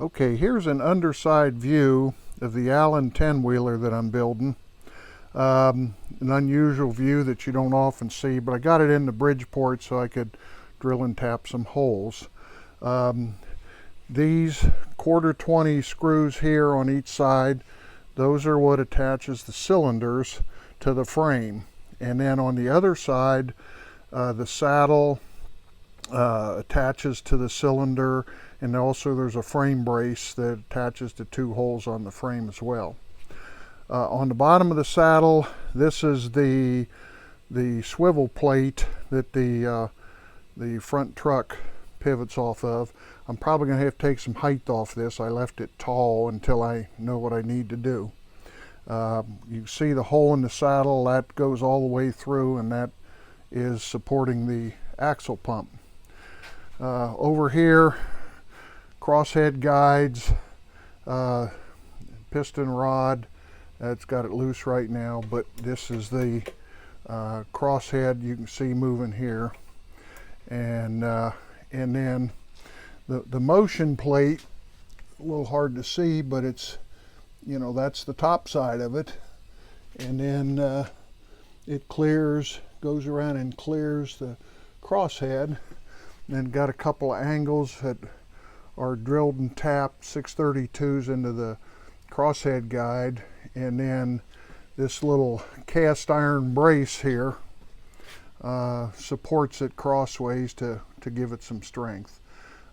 Okay, here's an underside view of the Allen 10-wheeler that I'm building. An unusual view that you don't often see, but I got it in the Bridgeport so I could drill and tap some holes. These 1/4-20 screws here on each side, those are what attaches the cylinders to the frame. And then on the other side, the saddle attaches to the cylinder, and also there's a frame brace that attaches to 2 holes on the frame as well. On the bottom of the saddle, this is the swivel plate that the front truck pivots off of. I'm probably going to have to take some height off this. I left it tall until I know what I need to do. You see the hole in the saddle, that goes all the way through, and that is supporting the axle pump. Over here, crosshead guides, piston rod. It's got it loose right now, but this is the crosshead you can see moving here, and then the motion plate, a little hard to see, but it's, you know, that's the top side of it, and then it clears, goes around and clears the crosshead, and then got a couple of angles that are drilled and tapped 632s into the crosshead guide, and then this little cast iron brace here supports it crossways to give it some strength.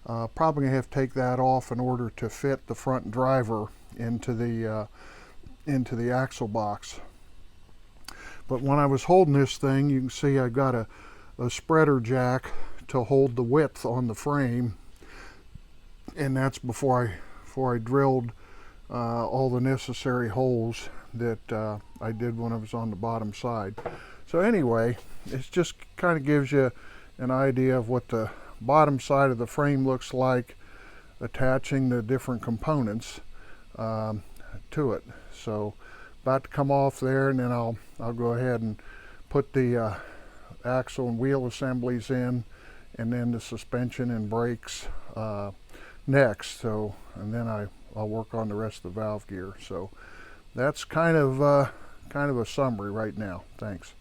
Probably gonna have to take that off in order to fit the front driver into the axle box. But when I was holding this thing, you can see I got a spreader jack to hold the width on the frame, and that's before I drilled all the necessary holes that I did when I was on the bottom side. So anyway, it just kind of gives you an idea of what the bottom side of the frame looks like, attaching the different components to it. So about to come off there, and then I'll go ahead and put the axle and wheel assemblies in, and then the suspension and brakes next. So, and then I'll work on the rest of the valve gear. So that's kind of a summary right now. Thanks.